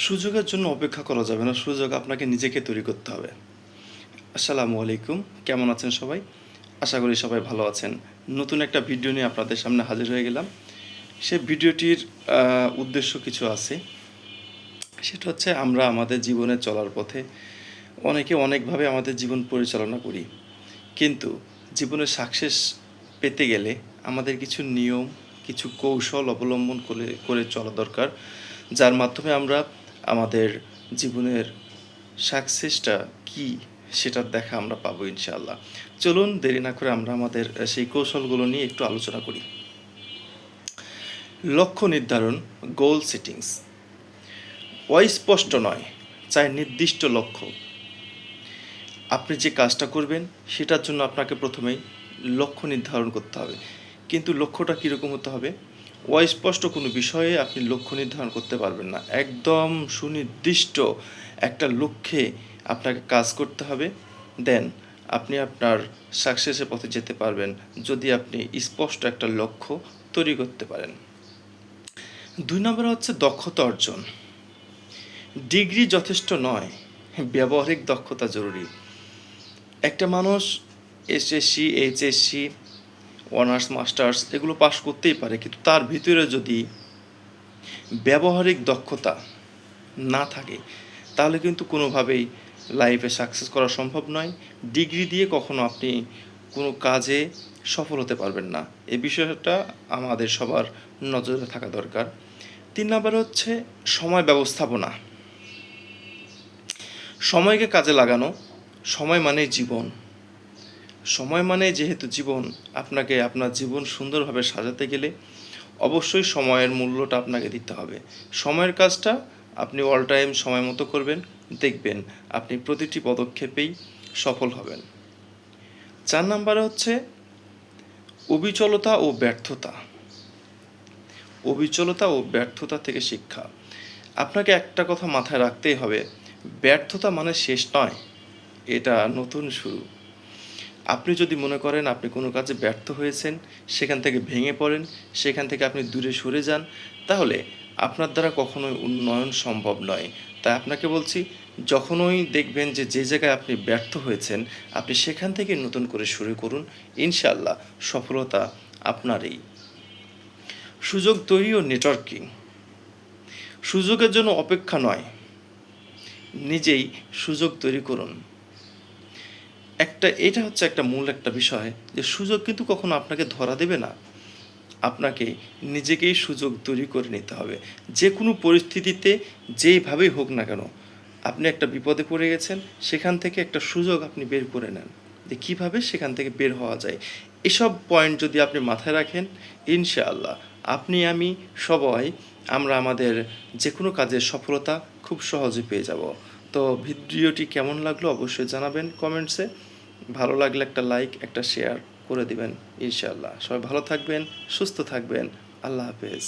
সুযোগের জন্য অপেক্ষা করা যাবে না, সুযোগ আপনাকে নিজেকে তৈরি করতে হবে। আসসালামু আলাইকুম, কেমন আছেন সবাই? আশা করি সবাই ভালো আছেন। নতুন একটা ভিডিও নিয়ে আপনাদের সামনে হাজির হয়ে গেলাম। সে ভিডিওটির উদ্দেশ্য কিছু আছে। সেটা হচ্ছে আমরা আমাদের জীবনে চলার পথে অনেকে অনেকভাবে আমাদের জীবন পরিচালনা করি, কিন্তু জীবনে সাকসেস পেতে গেলে আমাদের কিছু নিয়ম, কিছু কৌশল অবলম্বন করে করে চলা দরকার, যার মাধ্যমে আমরা আমাদের জীবনের সাকসেসটা কি সেটার দেখা আমরা পাবো ইনশাআল্লাহ। চলুন দেরি না করে আমরা আমাদের সেই কৌশলগুলো নিয়ে একটু আলোচনা করি। লক্ষ্য নির্ধারণ, গোল সেটিংস। অস্পষ্ট নয়, চাই নির্দিষ্ট লক্ষ্য। আপনি যে কাজটা করবেন সেটার জন্য আপনাকে প্রথমেই লক্ষ্য নির্ধারণ করতে হবে, কিন্তু লক্ষ্যটা কীরকম হতে হবে? অস্পষ্ট কোনো বিষয়ে আপনি লক্ষ্য নির্ধারণ করতে পারবেন না। একদম সুনির্দিষ্ট একটা লক্ষ্যে আপনাকে কাজ করতে হবে, দেন আপনি আপনার সাকসেসের পথে যেতে পারবেন, যদি আপনি স্পষ্ট একটা লক্ষ্য তৈরি করতে পারেন। 2 নম্বরে হচ্ছে দক্ষতা অর্জন। ডিগ্রি যথেষ্ট নয়, ব্যবহারিক দক্ষতা জরুরি। একটা মানুষ এসএসসি, এইচএসসি, অনার্স, মাস্টার্স এগুলো পাশ করতেই পারে, কিন্তু তার ভিতরে যদি ব্যবহারিক দক্ষতা না থাকে তাহলে কিন্তু কোনোভাবেই লাইফে সাকসেস করা সম্ভব নয়। ডিগ্রি দিয়ে কখনো আপনি কোনো কাজে সফল হতে পারবেন না। এই বিষয়টা আমাদের সবার নজরে থাকা দরকার। 3 নম্বর হচ্ছে সময় ব্যবস্থাপনা। সময়কে কাজে লাগানো। সময় মানে জীবন। সময় মানে যেহেতু জীবন, আপনাকে আপনার জীবন সুন্দরভাবে সাজাতে গেলে অবশ্যই সময়ের মূল্যটা আপনাকে দিতে হবে। সময়ের কাজটা আপনি অল টাইম সময় মতো করবেন, দেখবেন আপনি প্রতিটি পদক্ষেপেই সফল হবেন। 4 নম্বরে হচ্ছে অবিচলতা ও ব্যর্থতা। অবিচলতা ও ব্যর্থতা থেকে শিক্ষা। আপনাকে একটা কথা মাথায় রাখতেই হবে, ব্যর্থতা মানে শেষ নয়, এটা নতুন শুরু। আপনি যদি মনে করেন আপনি কোনো কাজে ব্যর্থ হয়েছেন, সেখান থেকে ভেঙে পড়েন, সেখান থেকে আপনি দূরে সরে যান, তাহলে আপনার দ্বারা কখনোই উন্নয়ন সম্ভব নয়। তাই আপনাকে বলছি, যখনই দেখবেন যে যে জায়গায় আপনি ব্যর্থ হয়েছেন, আপনি সেখান থেকে নতুন করে শুরু করুন, ইনশাআল্লাহ সফলতা আপনারই। সুযোগ তৈরি ও নেটওয়ার্কিং। সুযোগের জন্য অপেক্ষা নয়, নিজেই সুযোগ তৈরি করুন। এটা হচ্ছে একটা মূল একটা বিষয়, যে সুযোগ কিন্তু কখনো আপনাকে ধরা দেবে না, আপনাকে নিজেকেই সুযোগ তৈরি করে নিতে হবে। যে কোনো পরিস্থিতিতে যেইভাবেই হোক না কেন, আপনি একটা বিপদে পড়ে গেছেন, সেখান থেকে একটা সুযোগ আপনি বের করে নেন, যে কীভাবে সেখান থেকে বের হওয়া যায়। এসব পয়েন্ট যদি আপনি মাথায় রাখেন, ইনশাআল্লাহ আপনি আমি সবাই আমরা আমাদের যে কোনো কাজের সফলতা খুব সহজে পেয়ে যাব। তো ভিডিওটি কেমন লাগলো অবশ্যই জানাবেন কমেন্টসে। ভালো লাগলে একটা লাইক, একটা শেয়ার করে দিবেন ইনশাআল্লাহ। সবাই ভালো থাকবেন, সুস্থ থাকবেন। আল্লাহ হাফেজ।